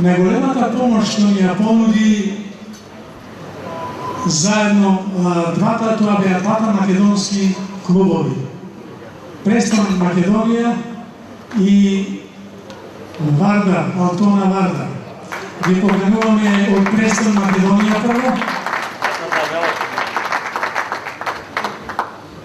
Најголемата помош што ни ја понуди заедно тоа беа двата македонски клубови. Престон Македонија и Вардар, Алтона Вардар. Ги покануваме од Престон Македонија прво.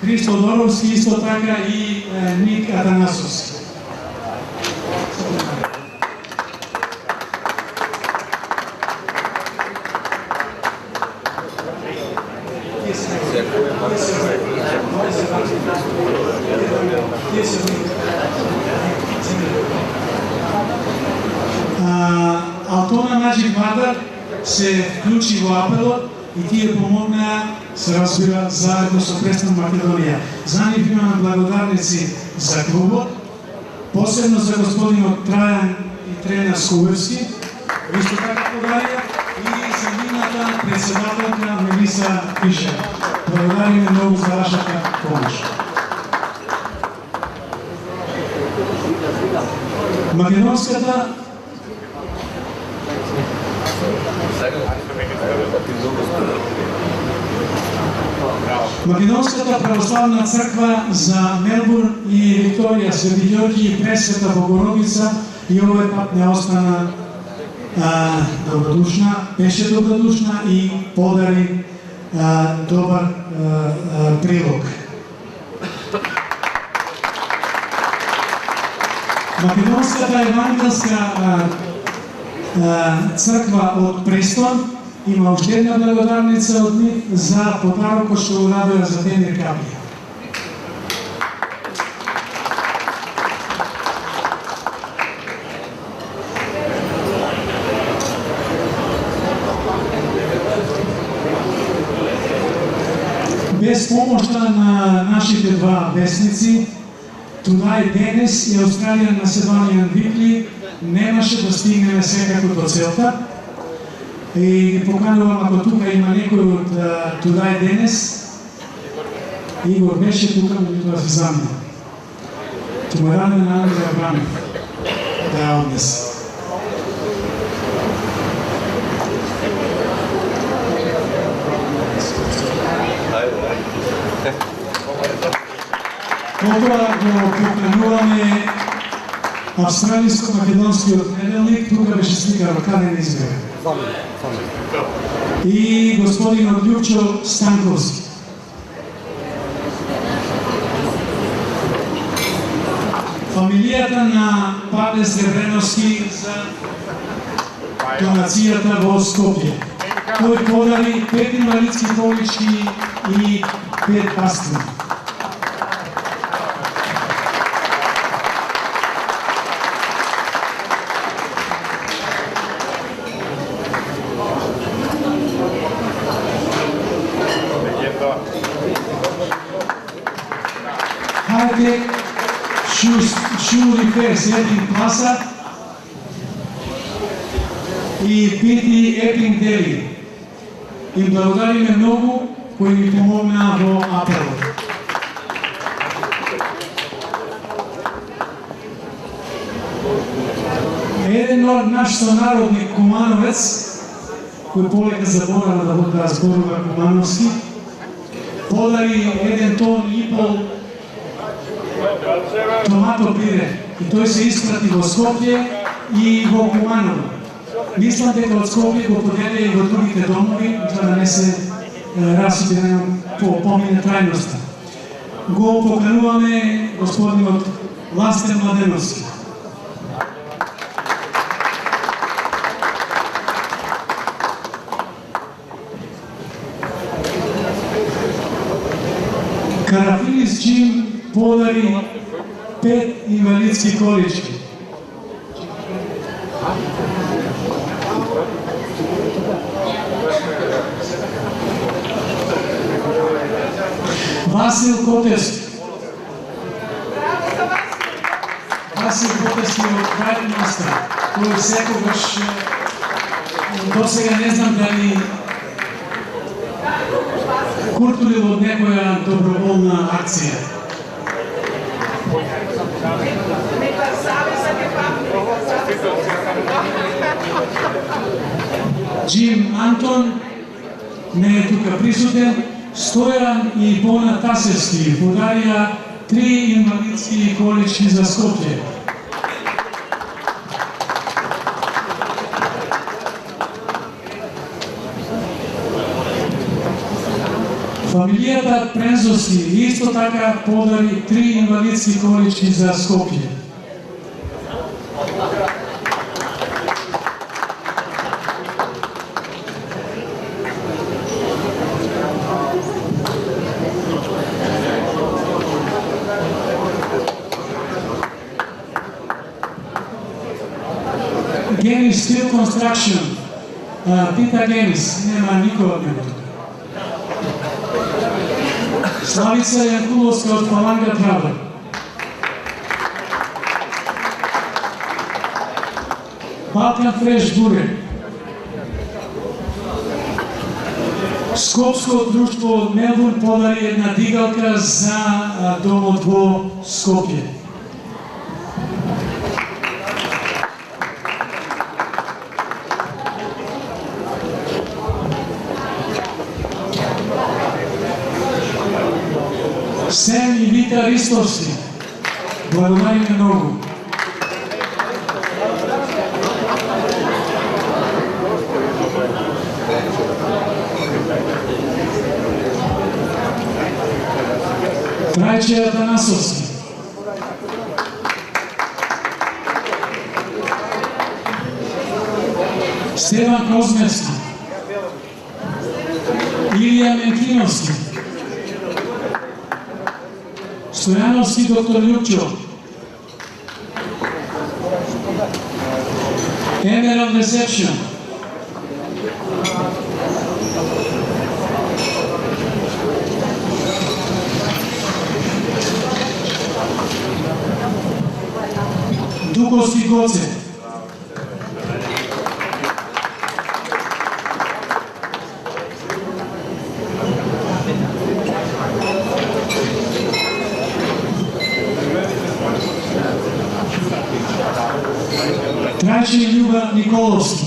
Христо Доровски, исто така и Ник Атанасовски. Алтона Наджи Вардар се вклучи во апелот и тие помогнаа, се разбира, заедно со Престон Македонија. За нив имаме благодарници за клубот, посебно за господинот Трајан и тренер Скубевски, исто така подарија, и за нивната председателка Мелиса Фишер. Благодариме многу за вашата помош. Македонската православна црква за Мелбурн и Викторија, Свети Ѓорѓи и Пресвета Богородица и овој пат не остана добродушна, беше добродушна и подари добар прилог. Македонската евангелска црква од Престон има уште една благодарница од нив за подарокот што урадија за Темир Капија. Без помошта на нашите два вестници, Today денес и Australian Macedonian Weekly немаше да стигнеме секако до целта. И поканувам, ако тука има некој од Today денес, Игор беше тука, но да се замина. Тума рано на Андреја Бранов да ја однесе. Потоа го покануваме австралиско-македонскиот неделник, тука беше слика Рокаден избега. И господинот Љупчо Станковски. Фамилијата на Павле Сребреновски за донацијата во Скопје. Тој подари 5 инвалидски колички и 5 пастри. Шури Ферс, Епинг Пласа и Пити Епинг Дели. Им благодариме многу кои ни помогнаа во апелот. Еден од наш сонародник Кумановец, кој полека заборава да зборува кумановски, подари 1,5 тон томато пире и тој се испрати во Скопје и во Куманово. Мислам дека од Скопје го поделија и во другите домови, за да не се расуди помине трајноста. Го покануваме господинот Ластен Младеновски. Карафилис Джим подари 5 инвалидски колички. Васил Котевски. Васил Котевски од Крајмастер, кој секогаш досега не знам дали окуртулил од некоја доброволна акција. Джим Антон не е тука присутен. Стојан и Бона Тасевски подарија 3 инвалидски колички за Скопје. Фамилијата Прензовски исто така подари 3 инвалидски колички за Скопје. Генис Steel Construction, Пита Генис, нема никој од мене. Славица Јанкуловска од Фаланга Трава. Балкан Фреш Буре. Скопско друштво од Мелбурн подари една дигалка за домот во Скопје. Сем и Вита Ристовски, благодариме многу. Трајче Атанасовски. Стеван Козмевски. Илија Менкиновски. Стојановски доктор Љупчо. Emerald Reception. Дуковски Гоце. Трајче Љуба Николовски.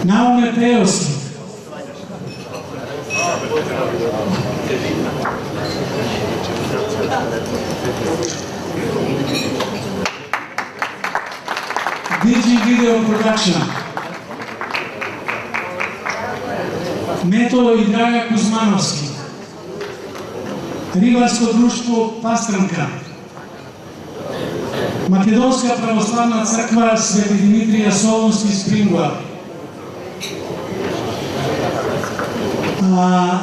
Науме Пеовски. Digi Video Production. Мето и Драга Кузмановски. Рибарско друштво Пастранка. Македонска православна црква Свети Димитрија Солунски Спрингуа.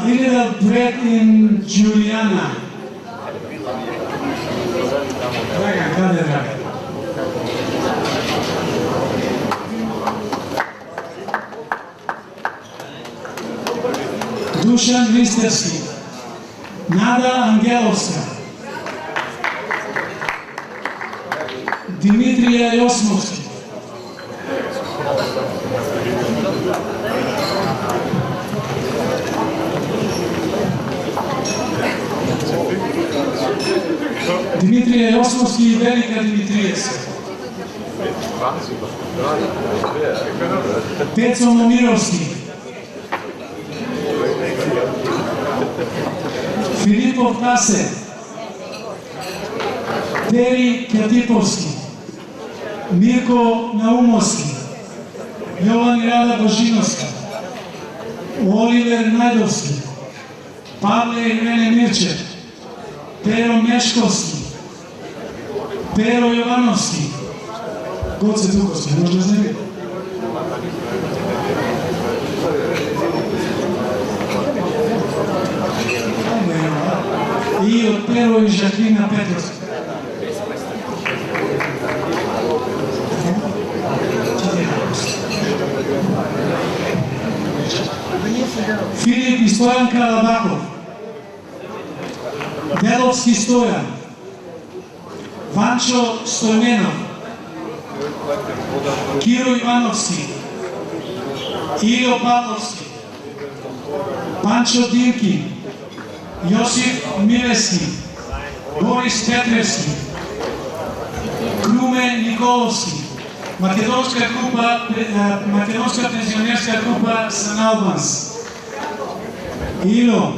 Little Bread in Juliana. Драга, каде Драга? Душан Вистерски. Нада Ангеловска. Димитрија Јосмовски. Димитрија Јосмовски и Велика Димитриевска. Пецо Момировски. Филипов Тасе. Тери Кјатиповски. Мирко Наумовски. Јован и Рада Божиновска. Оливер Најдовски. Павле Ирвене Мирче. Перо Мешковски. Перо Јовановски. Гоце Дуковски, може да знае. И од Перо и Жаклина Петровска. Филип и Стојан Карабаков. Деловски Стојан. Ванчо Стојменов. Kiro Ивановски, Илио Павловски, Панчо Динки, Јосиф Милески, Борис Петревски, Круме Николовски, македонска пензионерска група Сан Албанс, Ило,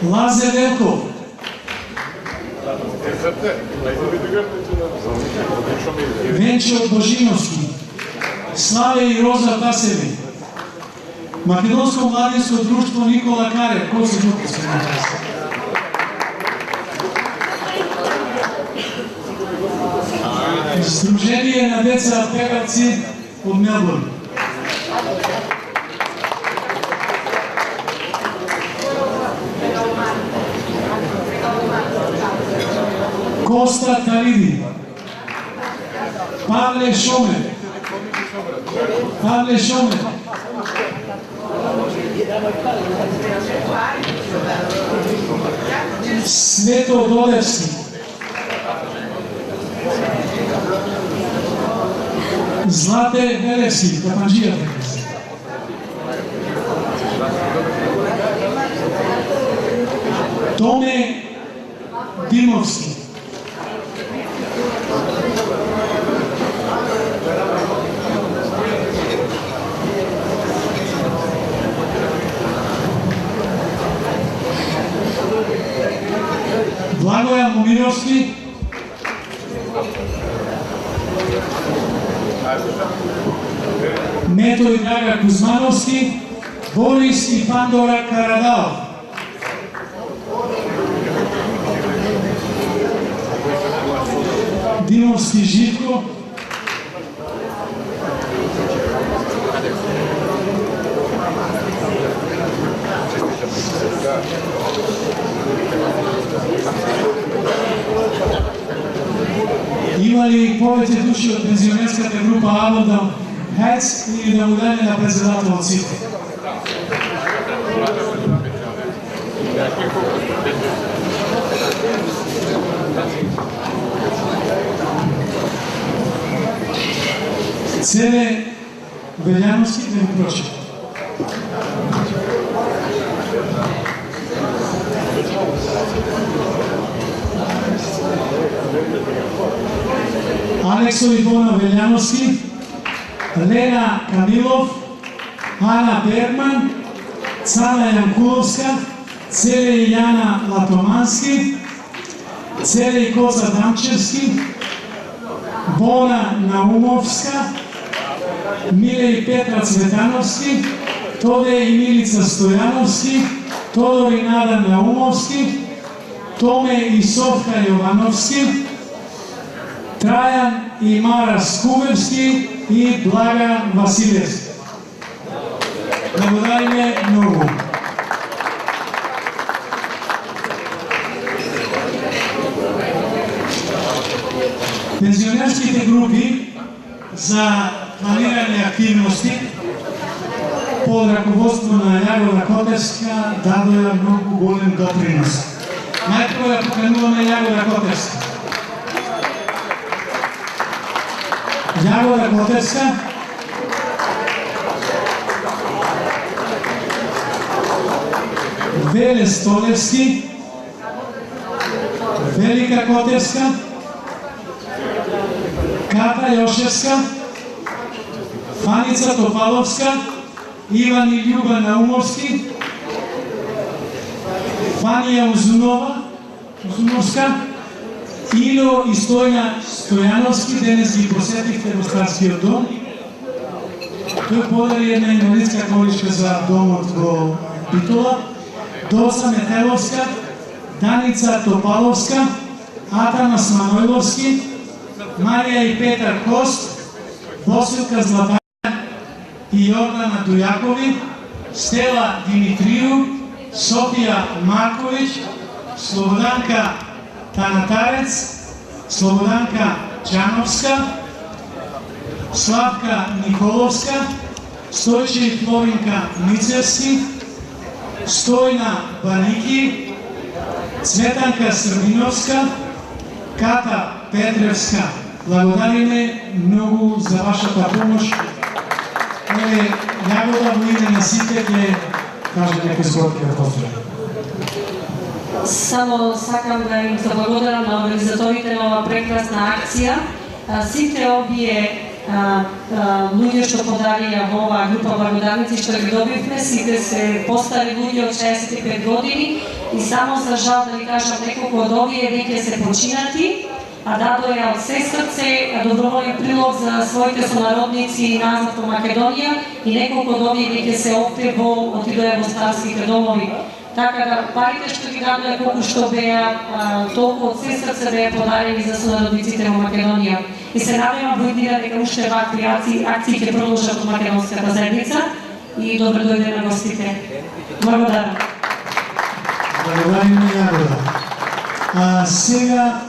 Лазе Велков, Венчо Божиновски, Славе и Роза Тасеви, Македонско младинско друштво Никола Карев, кој се жупи Сдружение на деца певаци од Мелбурн. Коста Тариди, Павле Шоме, Свето Долевски, Злате Велевски, капанджијата. Томе Димовски, Благоја Момировски, Мето и Драга Кузмановски, Борис и Пандора Карадалов. Димовски Живко, има ли повеќе души од пензионерската група Аводам Хец или да му даде на председателот сите? Целе Белјановски да го прочита. Алексо Ивона Велјановски, Лена Камилов, Ана Берман, Цана Јанкуловска, Целе Јана Латомански, Целе Коца Дамчевски, Бона Наумовска, Миле и Петра Цветановски, Тоде и Милица Стојановски, Тодор и Нада Наумовски, Томе и Совка Јовановски, Трајан и Мара Скубевски и Блага Василевски. Благодариме многу. Пензионерските групи за планирани активности под раководство на Јагода Котевска дадоа многу голем допринос. Најпрво да покануваме Јагода Котевска. Јагода Котевска, Веле Столевски, Велика Котевска, Ката Јошевска, Фаница Топаловска, Иван и Љуба Наумовски, Фанија Узуновска, Ило и Стојна Стојановски, денес ги посетивте во Старскиот дом. Тој подари една инвалидска количка за домот во Битола. Доца Метеловска, Даница Топаловска, Атанас Манојловски, Марија и Петар Кост, Босилка Златаја и Јордана Дујакови, Стела Димитрiju, Софија Марковиќ, Слободанка Танатарец, Слободанка Джановска, Славка Николовска, Стојче и Флоринка Мицевски, Стојна Баники, Цветанка Србиновска, Ката Петревска. Благодариме многу за вашата помош. Еве, Јагода во име на сите ќе каже некои зборки да повтори. Само сакам да им заблагодарам на организаторите на ова прекрасна акција. Сите овие луѓе што подарија во оваа група благодарници што ги добивме, сите се постари луѓе од 65 години и само за жал да ви кажам неколку од овие веќе се починати, а дадоја од се срце доброволен прилог за своите сонародници назад во Македонија и неколку од овие веќе се отидоја во старските домови. Така да парите што ги дадоја колку што беа, толку од се срце беа подарени за сонародниците во Македонија. И се надевам во иднина дека уште вакви акции ќе продолжат во македонската заедница и добро дојде на гостите. Благодарам. Благодариме Јагода. Сега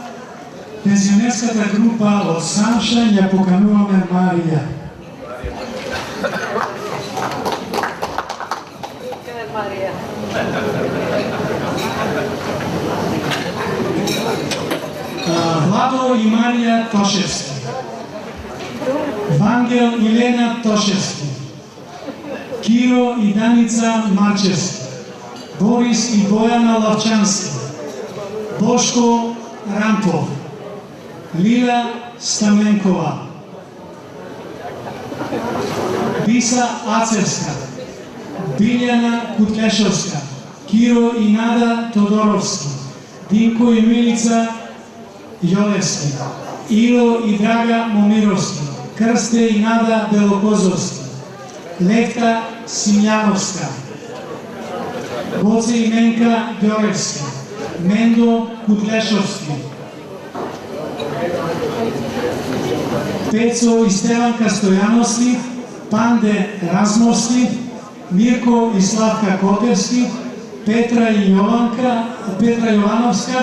пензионерската група од Самшан ја покануваме Марија. Владо и Марија Тошевски, Вангел и Лена Тошевски, Киро и Даница Марчевски, Борис и Бојана Лавчански, Бошко Рампов, Лила Стаменкова, Биса Ацевска, Билјана Кутлешовска, Киро и Нада Тодоровски, Динко и Милица Јолевски, Ило и Драга Момировски, Крсте и Нада Белокозовски, Левта Симјановска, Гоце и Менка Ѓоревски, Мендо Кутлешовски, Пецо и Стеванка Стојановски, Панде Размовски, Мирко и Славка Котевски, Петра Јовановска,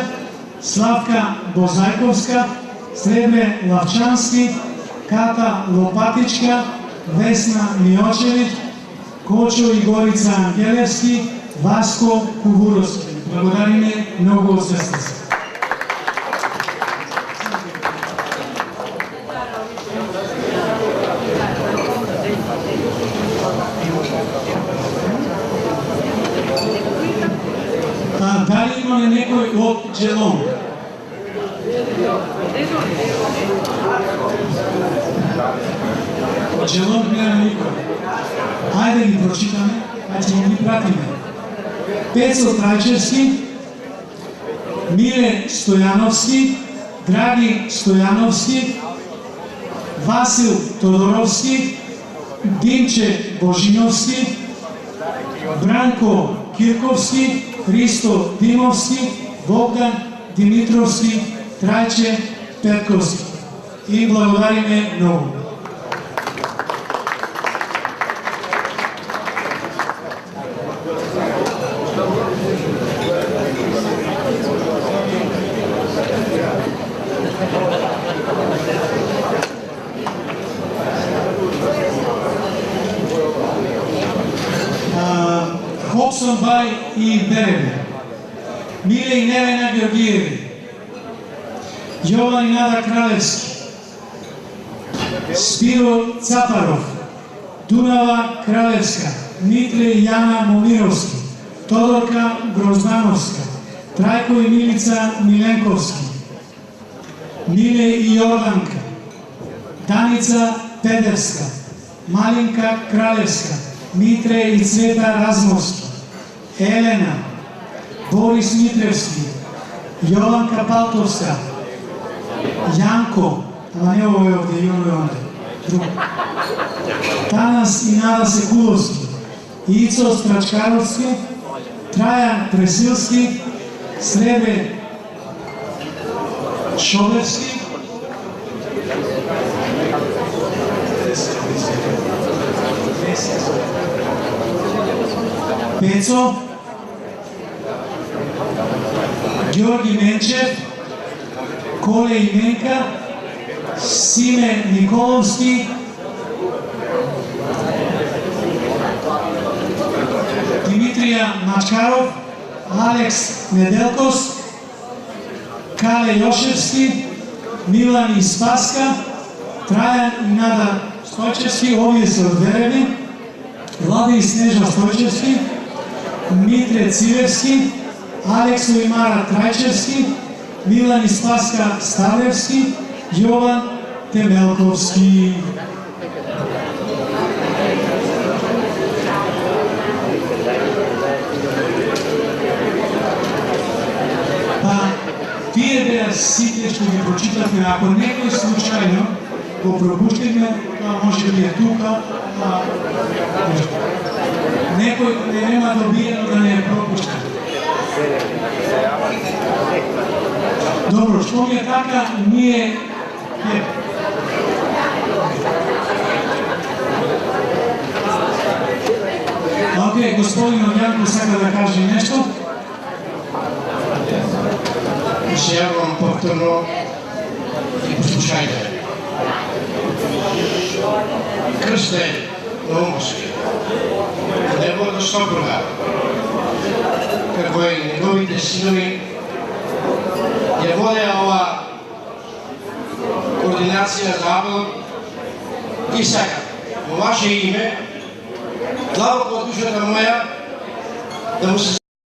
Славка Бозајковска, Сребре Лавчански, Ката Лопатичка, Весна Миочевиќ, Кочо и Горица Ангелевски, Васко Кувуровски. Благодариме многу од срце. Дали имаме некој од Джелон? Од Джелон гледаме никој. Ајде ги прочитаме, а ќе ги пратиме. Пецо Трајчевски, Миле Стојановски, Драги Стојановски, Васил Тодоровски, Димче Божиновски, Бранко Кирковски, Христо Димовски, Богдан Димитровски, Трајче Петковски. И благодариме многу. Хопсон Бај и Береби, Миле и Невена Георгиеви, Јован и Нада Кралевски, Спиро Цапаров, Дунава Кралевска, Митле и Јана Момировски, Тодорка Гроздановска, Трајко и Милица Миленковски, Миле и Јорданка, Даница Педевска, Малинка Кралевска, Митре и Цвета Размовски, Елена, Борис Митревски, Јованка Палтовска, Јанко, ама не овој овде, и овој онде, друг, Танас и Нада Секуловски, Ицо Страчкаровски, Трајан Пресилски, Сребе Шолевски, Пецо, Ѓорги Менчев, Коле и Менка, Симе Николовски, Владимир Мачкаров, Алекс Неделкос, Кале Јошевски, Милан и Спаска, Трајан и Нада Стојчевски, овие се одверени, Влади и Снежа Стојчевски, Митре Цивевски, Алексу и Мара Трајчевски, Милан и Спаска Ставлевски, Јован Темелковски. Тие беа сите што ги прочитавме, ако некој случајно го пропуштиме, тоа може би е тука, некој не нема добиено да не е пропуштен. Добро, што ми е така, ние Океј, господин Огјанко сака да каже нешто. Се јавам повторно и послушајте. Крст е наумски. Неговата сопруга, како и неговите синови, ја водеа ова координација за Апел и сакам во ваше име, длабоко од душата моја, да му се